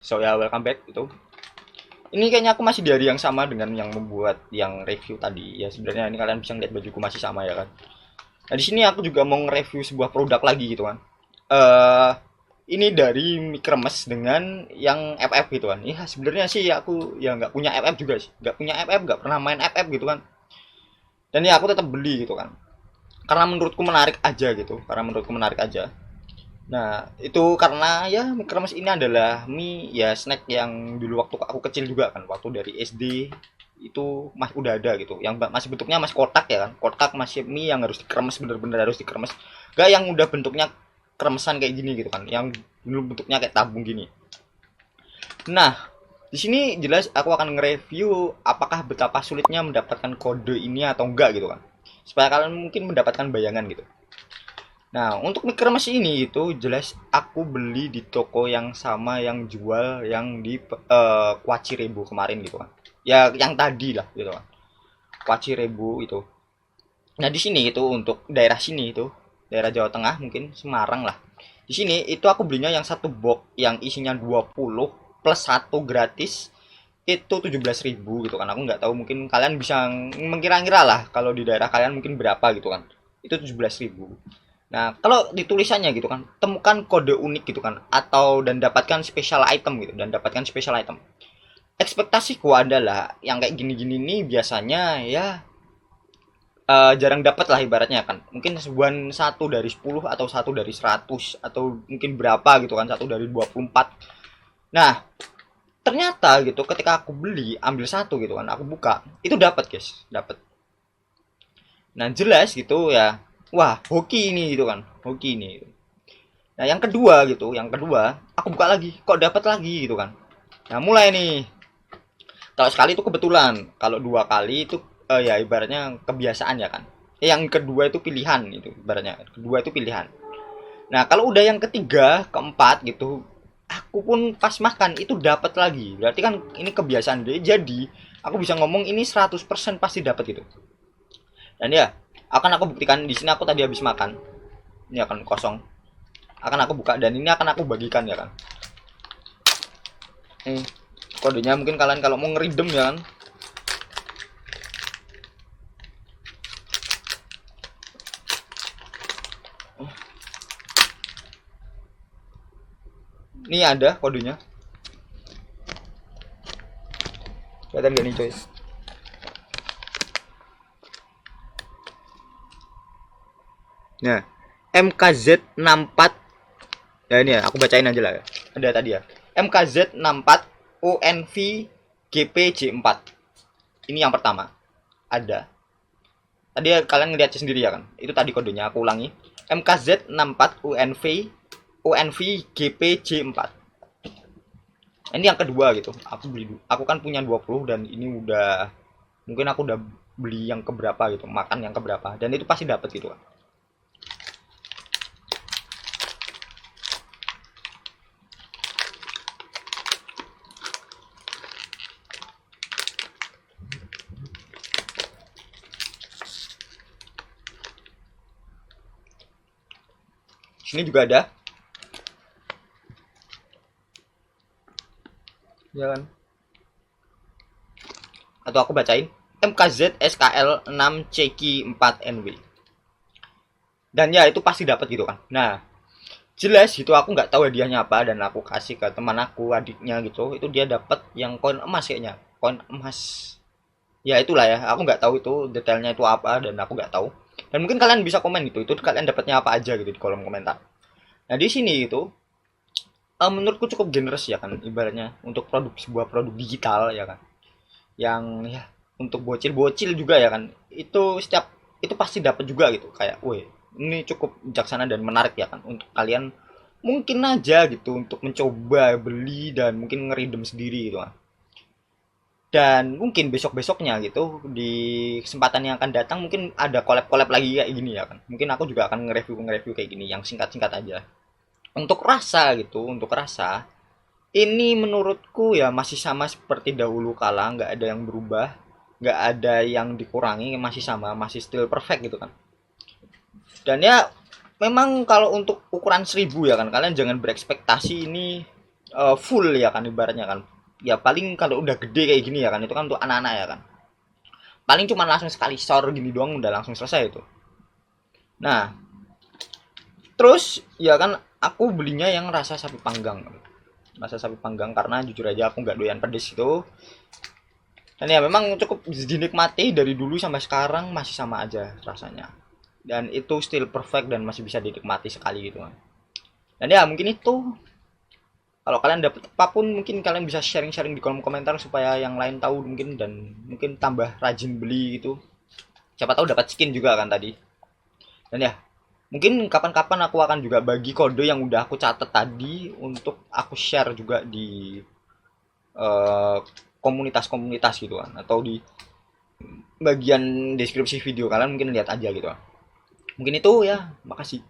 So ya, welcome back gitu. Ini kayaknya aku masih di hari yang sama dengan yang membuat yang review tadi. Ya sebenarnya ini kalian bisa lihat bajuku masih sama ya kan. Nah di sini aku juga mau nge-review sebuah produk lagi gitu kan. Eh ini dari Micromes dengan yang FF gitu kan. Ya sebenarnya sih aku ya nggak punya FF juga sih. Nggak punya FF, nggak pernah main FF gitu kan. Dan ya aku tetap beli gitu kan. Karena menurutku menarik aja gitu. Karena menurutku menarik aja. Nah, itu karena ya mie kremes ini adalah mie ya snack yang dulu waktu aku kecil juga kan, waktu dari SD itu masih udah ada gitu. Yang masih bentuknya masih kotak ya kan. Kotak masih mie yang harus dikremes bener-bener harus dikremes. Gak yang udah bentuknya kremesan kayak gini gitu kan. Yang dulu bentuknya kayak tabung gini. Nah, di sini jelas aku akan nge-review apakah betapa sulitnya mendapatkan kode ini atau enggak gitu kan. Supaya kalian mungkin mendapatkan bayangan gitu. Nah, untuk micro mesin ini itu jelas aku beli di toko yang sama yang jual yang di Kuaci Rebo kemarin gitu kan. Ya, yang tadi lah gitu kan. Kuaci Rebo itu. Nah, di sini itu untuk daerah sini itu, daerah Jawa Tengah mungkin Semarang lah. Di sini itu aku belinya yang satu box yang isinya 20 plus satu gratis itu 17.000 gitu kan. Aku nggak tahu mungkin kalian bisa mengira-ngira lah kalau di daerah kalian mungkin berapa gitu kan. Itu 17.000. Nah, kalau di tulisannya gitu kan, temukan kode unik gitu kan, atau dan dapatkan special item gitu, dan dapatkan special item. Ekspektasiku adalah yang kayak gini-gini nih biasanya ya jarang dapat lah ibaratnya kan. Mungkin sebuah satu dari 10 atau satu dari 100 atau mungkin berapa gitu kan, satu dari 24. Nah, ternyata gitu ketika aku beli, ambil satu gitu kan, aku buka, itu dapat guys, dapat. Nah, jelas gitu ya. Wah, hoki ini gitu kan. Hoki ini. Nah, yang kedua, aku buka lagi, kok dapat lagi gitu kan. Nah, mulai nih. Kalau sekali itu kebetulan, kalau dua kali itu ya ibaratnya kebiasaan ya kan. Yang kedua itu pilihan itu ibaratnya. Kedua itu pilihan. Nah, kalau udah yang ketiga, keempat gitu, aku pun pas makan itu dapat lagi. Berarti kan ini kebiasaan dia. Jadi, aku bisa ngomong ini 100% pasti dapat gitu. Dan ya, akan aku buktikan di sini aku tadi habis makan. Ini akan kosong. Akan aku buka dan ini akan aku bagikan ya kan. Nih, kodenya mungkin kalian kalau mau ngeridem ya kan. Ini ada kodenya. Kelihatan gak nih coy? Nah, MKZ64. Ya ini ya, aku bacain aja lah ya. Ada tadi ya. MKZ64 UNV GPJ4. Ini yang pertama. Ada. Tadi ya, kalian ngeliat sendiri ya kan. Itu tadi kodenya, aku ulangi. MKZ64 UNV GPJ4. Ini yang kedua gitu. Aku kan punya 20 dan ini udah mungkin aku udah beli yang keberapa gitu, makan yang keberapa dan itu pasti dapat gitu kan. Sini juga ada. Ya kan? Atau aku bacain. MKZ SKL 6 CQ 4 NW. Dan ya itu pasti dapat gitu kan. Nah, jelas itu aku nggak tahu hadiahnya apa dan aku kasih ke teman aku adiknya gitu. Itu dia dapat yang koin emas kayaknya. Koin emas. Ya itulah ya. Aku nggak tahu itu detailnya itu apa dan aku nggak tahu. Dan mungkin kalian bisa komen gitu. Itu kalian dapatnya apa aja gitu di kolom komentar. Nah, di sini itu menurutku cukup generous ya kan ibaratnya untuk sebuah produk digital ya kan yang ya untuk bocil-bocil juga ya kan itu setiap itu pasti dapat juga gitu kayak weh ini cukup bijaksana dan menarik ya kan untuk kalian mungkin aja gitu untuk mencoba beli dan mungkin ngeridem sendiri gitu kan dan mungkin besok-besoknya gitu di kesempatan yang akan datang mungkin ada collab-collab lagi kayak gini ya kan mungkin aku juga akan nge-review kayak gini yang singkat-singkat aja untuk rasa gitu untuk rasa ini menurutku ya masih sama seperti dahulu kala, nggak ada yang berubah, nggak ada yang dikurangi, masih sama, masih still perfect gitu kan. Dan ya memang kalau untuk ukuran 1000 ya kan, kalian jangan berekspektasi ini full ya kan ibaratnya kan. Ya paling kalau udah gede kayak gini ya kan itu kan untuk anak-anak ya kan. Paling cuma langsung sekali sor gini doang udah langsung selesai itu. Nah, terus ya kan aku belinya yang rasa sapi panggang. Rasa sapi panggang karena jujur aja aku nggak doyan pedes itu. Dan ya memang cukup dinikmati dari dulu sampai sekarang masih sama aja rasanya. Dan itu still perfect dan masih bisa dinikmati sekali gitu kan. Dan ya mungkin itu kalau kalian dapat apapun mungkin kalian bisa sharing-sharing di kolom komentar supaya yang lain tahu mungkin dan mungkin tambah rajin beli gitu. Siapa tahu dapat skin juga kan tadi. Dan ya mungkin kapan-kapan aku akan juga bagi kode yang udah aku catat tadi untuk aku share juga di eh, komunitas-komunitas gitu kan atau di bagian deskripsi video kalian mungkin lihat aja gitu kan. Mungkin itu ya, makasih.